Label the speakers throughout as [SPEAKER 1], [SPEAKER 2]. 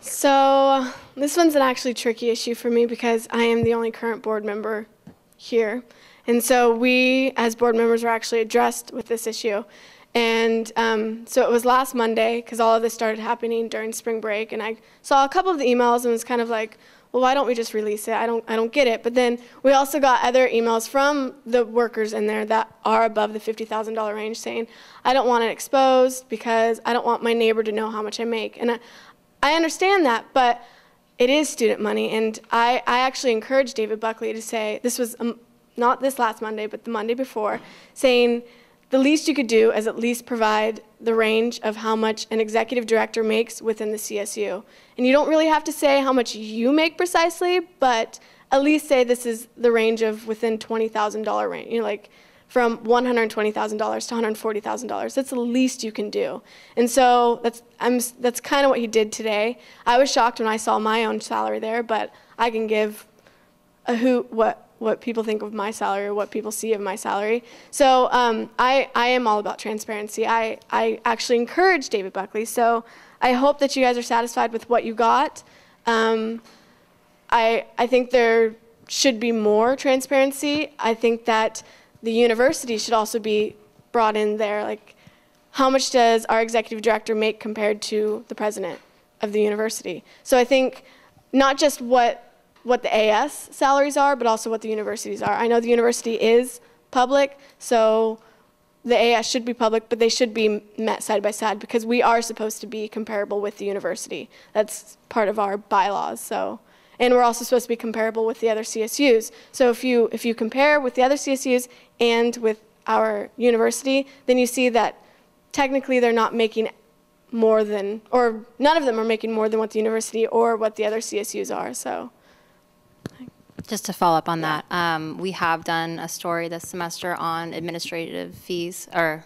[SPEAKER 1] So this one's an actually tricky issue for me because I am the only current board member here. And so we, as board members, were actually addressed with this issue. And so it was last Monday, because all of this started happening during spring break, and I saw a couple of the emails and was kind of like, well, why don't we just release it? I don't get it. But then we also got other emails from the workers in there that are above the $50,000 range saying, I don't want it exposed because I don't want my neighbor to know how much I make. And I understand that, but it is student money. And I actually encouraged David Buckley to say, this was not this last Monday, but the Monday before, saying the least you could do is at least provide the range of how much an executive director makes within the CSU. And you don't really have to say how much you make precisely, but at least say this is the range of within $20,000 range, like from $120,000 to $140,000. That's the least you can do. And so that's kind of what he did today. I was shocked when I saw my own salary there, but I can give a hoot what people think of my salary or what people see of my salary. So I am all about transparency. I actually encourage David Buckley. So I hope that you guys are satisfied with what you got. I think there should be more transparency. I think that the university should also be brought in there. Like, how much does our executive director make compared to the president of the university? So I think not just what the AS salaries are, but also what the universities are. I know the university is public, so the AS should be public, but they should be met side by side because we are supposed to be comparable with the university. That's part of our bylaws. So, and we're also supposed to be comparable with the other CSUs. So if you compare with the other CSUs and with our university, then you see that technically they're not making more than, or none of them are making more than what the university or what the other CSUs are. So.
[SPEAKER 2] Just to follow up on that, we have done a story this semester on administrative fees or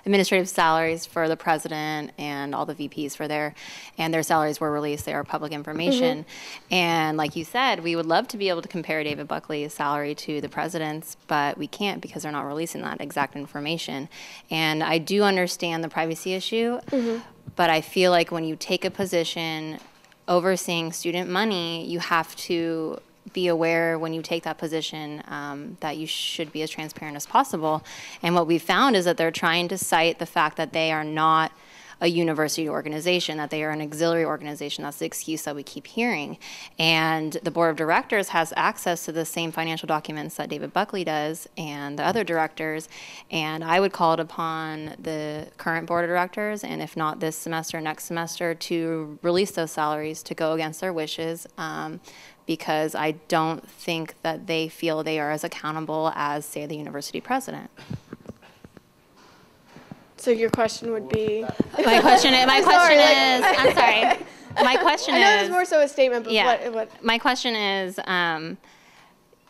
[SPEAKER 2] administrative salaries for the president and all the VPs and their salaries were released. They are public information. And like you said, we would love to be able to compare David Buckley's salary to the president's, but we can't because they're not releasing that exact information. And I do understand the privacy issue, but I feel like when you take a position overseeing student money, you have to be aware when you take that position that you should be as transparent as possible. And what we found is that they're trying to cite the fact that they are not a university organization, that they are an auxiliary organization. That's the excuse that we keep hearing. And the board of directors has access to the same financial documents that David Buckley does and the other directors. And I would call it upon the current board of directors, and if not this semester, next semester, to release those salaries to go against their wishes. Because I don't think that they feel they are as accountable as, say, the university president.
[SPEAKER 1] So your question would be?
[SPEAKER 2] My question is, I'm sorry. My question is.
[SPEAKER 1] I know it was more so a statement, but
[SPEAKER 2] yeah,
[SPEAKER 1] what?
[SPEAKER 2] My question is,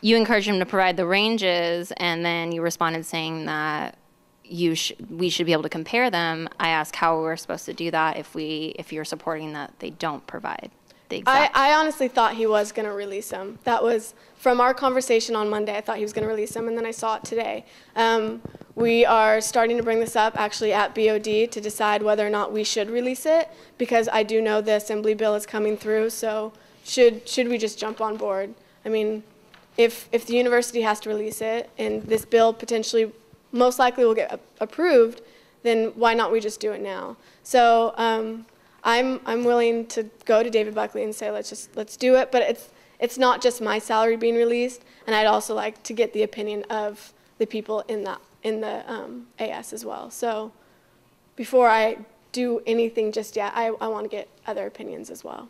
[SPEAKER 2] you encouraged him to provide the ranges, and then you responded saying that we should be able to compare them. I asked how we're supposed to do that if you're supporting that they don't provide.
[SPEAKER 1] I honestly thought he was going to release them. That was from our conversation on Monday. I thought he was going to release them, and then I saw it today. We are starting to bring this up actually at BOD to decide whether or not we should release it, because I do know the assembly bill is coming through. So should we just jump on board? I mean, if the university has to release it and this bill potentially most likely will get approved, then why not we just do it now? So. I'm willing to go to David Buckley and say let's do it, but it's not just my salary being released, and I'd also like to get the opinion of the people in the AS as well. So before I do anything just yet, I want to get other opinions as well.